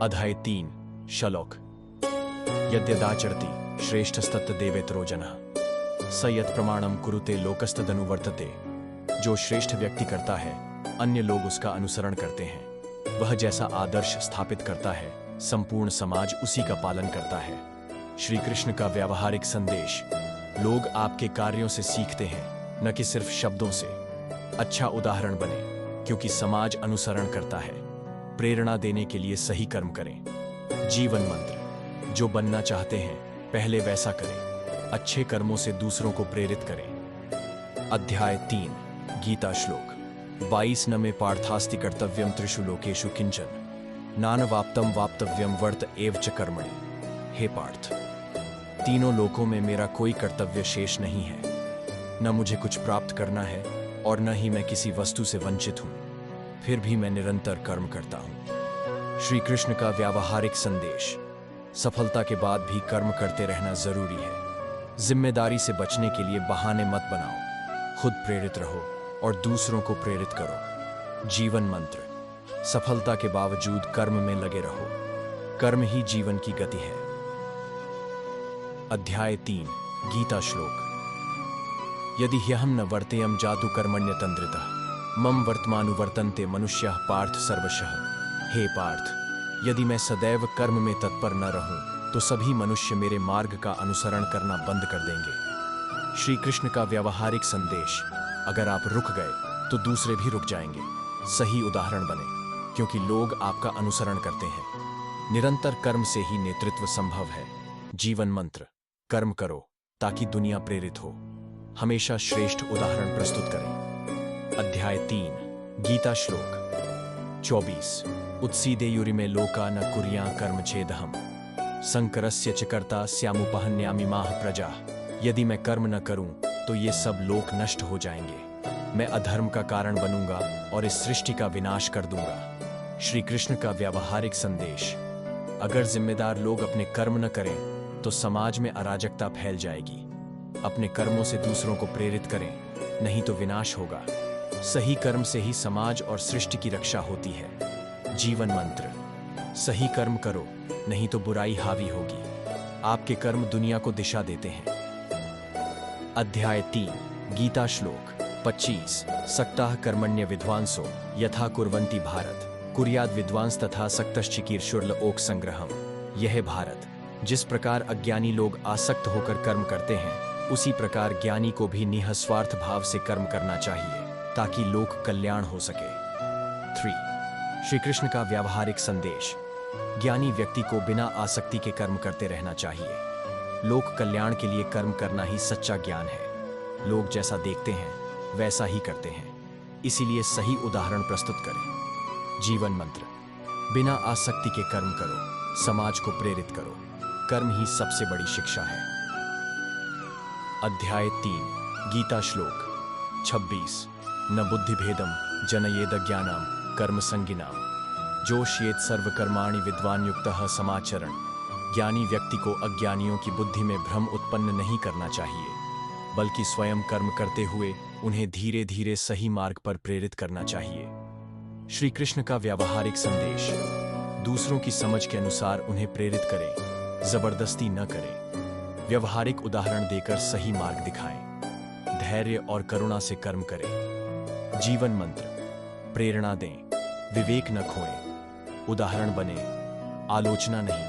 अध्याय 3 श्लोक। यद्यदाचरति श्रेष्ठस्तत्तदेवेतरो जनः स यत् प्रमाणम कुरुते लोकस्तदनुवर्तते। जो श्रेष्ठ व्यक्ति करता है अन्य लोग उसका अनुसरण करते हैं। वह जैसा आदर्श स्थापित करता है संपूर्ण समाज उसी का पालन करता है। श्री कृष्ण का व्यावहारिक संदेश। लोग आपके कार्यों से सीखते हैं, न कि सिर्फ शब्दों से। अच्छा उदाहरण बने, क्योंकि समाज अनुसरण करता है। प्रेरणा देने के लिए सही कर्म करें। जीवन मंत्र। जो बनना चाहते हैं पहले वैसा करें। अच्छे कर्मों से दूसरों को प्रेरित करें। अध्याय 3 गीता श्लोक 22 न मे पार्थास्ति कर्तव्यम त्रिषु लोकेषु किंचन नानवाप्तम वाप्तव्यम वर्त एव च कर्मणि। हे पार्थ, तीनों लोकों में मेरा कोई कर्तव्य शेष नहीं है। न मुझे कुछ प्राप्त करना है और न ही मैं किसी वस्तु से वंचित हूं। फिर भी मैं निरंतर कर्म करता हूं। श्री कृष्ण का व्यावहारिक संदेश। सफलता के बाद भी कर्म करते रहना जरूरी है। जिम्मेदारी से बचने के लिए बहाने मत बनाओ। खुद प्रेरित रहो और दूसरों को प्रेरित करो। जीवन मंत्र। सफलता के बावजूद कर्म में लगे रहो। कर्म ही जीवन की गति है। अध्याय 3 गीता श्लोक। यदि ह्यहम न वर्तेयम जातु कर्मण्यतंद्रितः मम वर्तमानुवर्तन्ते मनुष्यः पार्थ सर्वशः। हे पार्थ, यदि मैं सदैव कर्म में तत्पर न रहूं तो सभी मनुष्य मेरे मार्ग का अनुसरण करना बंद कर देंगे। श्री कृष्ण का व्यावहारिक संदेश। अगर आप रुक गए तो दूसरे भी रुक जाएंगे। सही उदाहरण बने, क्योंकि लोग आपका अनुसरण करते हैं। निरंतर कर्म से ही नेतृत्व संभव है। जीवन मंत्र। कर्म करो ताकि दुनिया प्रेरित हो। हमेशा श्रेष्ठ उदाहरण प्रस्तुत करें। अध्याय 3 गीता श्लोक 24 उत्सीदेयुरिमे लोका न कुर्यां कर्मछेदहम संकरस्य च कर्ता स्यामुपहन्यामि माह प्रजा। यदि मैं कर्म न करूं तो ये सब लोक नष्ट हो जाएंगे। मैं अधर्म का कारण बनूंगा और इस सृष्टि का विनाश कर दूंगा। श्री कृष्ण का व्यावहारिक संदेश। अगर जिम्मेदार लोग अपने कर्म न करें तो समाज में अराजकता फैल जाएगी। अपने कर्मों से दूसरों को प्रेरित करें, नहीं तो विनाश होगा। सही कर्म से ही समाज और सृष्टि की रक्षा होती है। जीवन मंत्र। सही कर्म करो, नहीं तो बुराई हावी होगी। आपके कर्म दुनिया को दिशा देते हैं। अध्याय 3 गीता श्लोक 25 सक्ताः कर्मण्य विद्वांसो यथा कुर्वन्ति भारत कुर्याद विद्वांस तथा सक्तश्चिकीर्षुर्ल ओक संग्रहम। यह भारत, जिस प्रकार अज्ञानी लोग आसक्त होकर कर्म करते हैं, उसी प्रकार ज्ञानी को भी निःस्वार्थ भाव से कर्म करना चाहिए, ताकि लोक कल्याण हो सके। 3 श्री कृष्ण का व्यावहारिक संदेश। ज्ञानी व्यक्ति को बिना आसक्ति के कर्म करते रहना चाहिए। लोक कल्याण के लिए कर्म करना ही सच्चा ज्ञान है। लोग जैसा देखते हैं वैसा ही करते हैं, इसीलिए सही उदाहरण प्रस्तुत करें। जीवन मंत्र। बिना आसक्ति के कर्म करो, समाज को प्रेरित करो। कर्म ही सबसे बड़ी शिक्षा है। अध्याय 3 गीता श्लोक 26 न बुद्धिभेदम जनयेद ज्ञानम कर्म संगिनाम जोष्येत सर्वकर्माणि विद्वान युक्तः समाचरण। ज्ञानी व्यक्ति को अज्ञानियों की बुद्धि में भ्रम उत्पन्न नहीं करना चाहिए, बल्कि स्वयं कर्म करते हुए उन्हें धीरे धीरे सही मार्ग पर प्रेरित करना चाहिए। श्री कृष्ण का व्यावहारिक संदेश। दूसरों की समझ के अनुसार उन्हें प्रेरित करें, जबरदस्ती न करें। व्यावहारिक उदाहरण देकर सही मार्ग दिखाएं। धैर्य और करुणा से कर्म करें। जीवन मंत्र। प्रेरणा दें, विवेक न खोएं। उदाहरण बने, आलोचना नहीं।